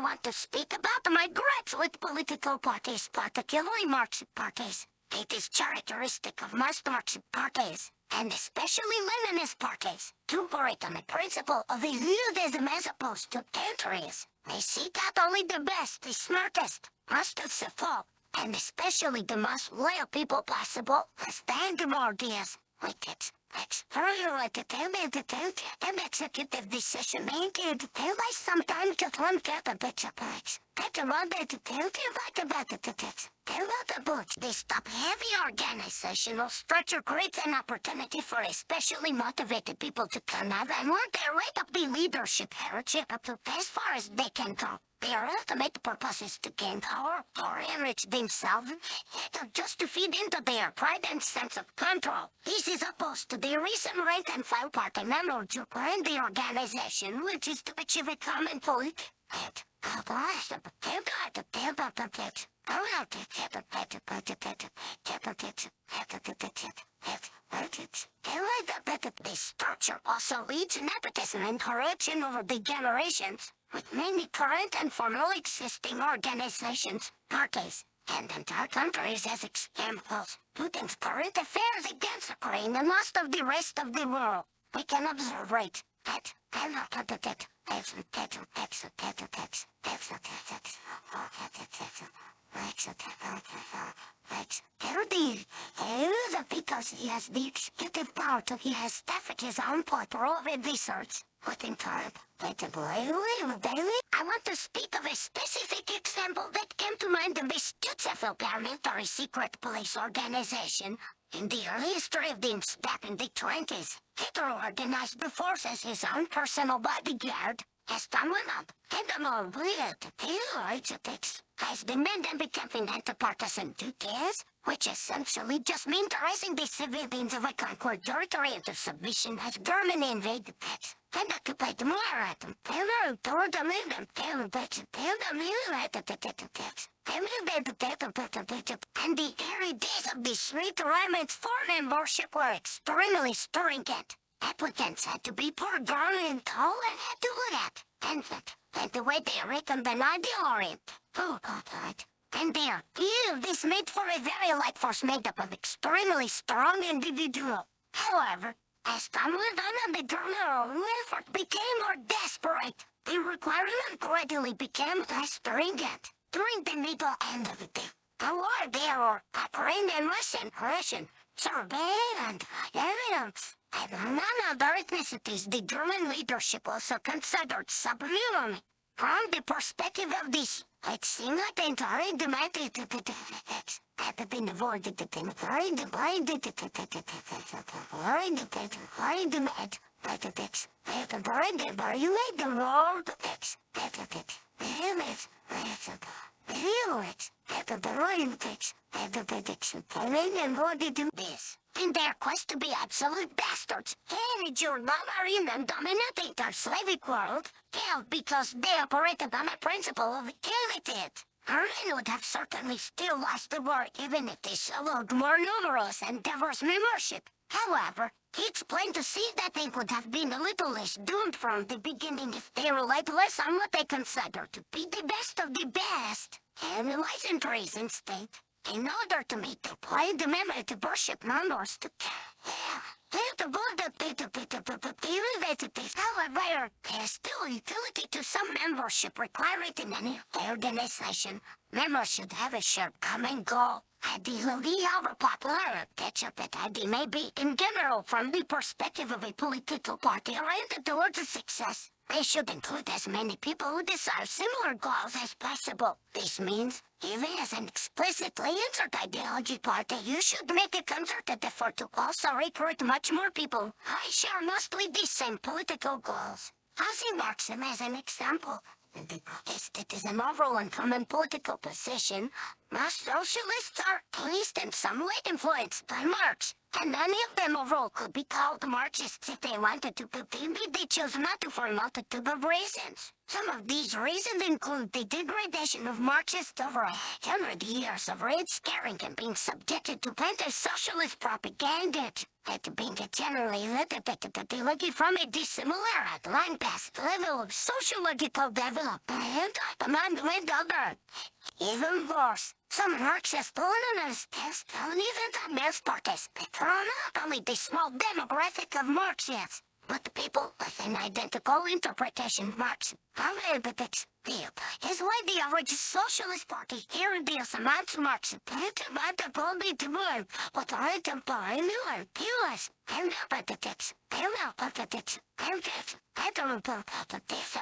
want to speak about my gripes with political parties, particularly Marxist parties. It is characteristic of most Marxist parties, and especially Leninist parties, to operate on the principle of elitism as opposed to countries. They seek out only the best, the smartest, most of all, and especially the most loyal people possible, as the ideas, like it's an executive decision made to tell by sometimes just one capabilities. This top-heavy organizational structure creates an opportunity for especially motivated people to come out and work their way up the leadership hierarchy up to as far as they can go. Their ultimate purpose is to gain power or enrich themselves, just to feed into their pride and sense of control. This is opposed to the recent rank-and-file party member to join the organization, which is to achieve a common point. This structure also leads to nepotism and corruption over the generations, with many current and formerly existing organizations, parties, and entire countries as examples. Putin's current affairs against Ukraine and most of the rest of the world. We can observe that because he has the executive power to he has staff at his own for research. Putting time, I want to speak of a specific example that came to mind of this Stutzefel paramilitary secret police organization. In the early history of the back in the 20s, Hitler organized the force as his own personal bodyguard. As time went on, as the men then became financial partisan duties, which essentially just means raising the civilians of a conquered territory into submission as Germany invaded it and occupied more of them. And the early days of the street arrangements for membership were extremely stringent. Applicants had to be poor, grown, and tall, and had to do that. And the way they reckoned an ideal orient. And there, this made for a very light force made up of extremely strong individuals. However, as time went on and the German effort became more desperate, the requirement gradually became less stringent. During the middle end of the war, there were Ukrainian, Russian, Serbian, and evidence. And among other ethnicities, the German leadership also considered subhuman. From the perspective of this, it seemed like the entire demand had been avoided. This. In their quest to be absolute bastards, endure marine and dominating their Slavic world, failed because they operated on a principle of equality. Ireland would have certainly still lost the war even if they swallowed more numerous and diverse membership. However, it's plain to see that they would have been a little less doomed from the beginning if they relied less on what they consider to be the best of the best, and licensed instead. In order to meet the point, the membership numbers to however, there's still utility to some membership required in any organization. Members should have a shared common goal. Ideally, however popular that idea may be in general from the perspective of a political party oriented towards success. They should include as many people who desire similar goals as possible. This means, even as an explicitly insert ideology party, you should make a concerted effort to also recruit much more people who share mostly the same political goals. Using Marxism as an example, it is an overall and common political position. Most socialists are, at least in some way, influenced by Marx. and any of them overall could be called Marxists if they wanted to, but they chose not to for a multitude of reasons. Some of these reasons include the degradation of Marxists over 100 years of red scaring and being subjected to anti-socialist propaganda, and being generally looking from a dissimilar line past level of sociological development among other. Even worse, some marxist-leninists and even the mass participants are not only the small demographic of Marxists, but the people with an identical interpretation of Marx is why the average socialist party here in the amounts Marx only to move what I imply new POS and politics and politics and this I don't know this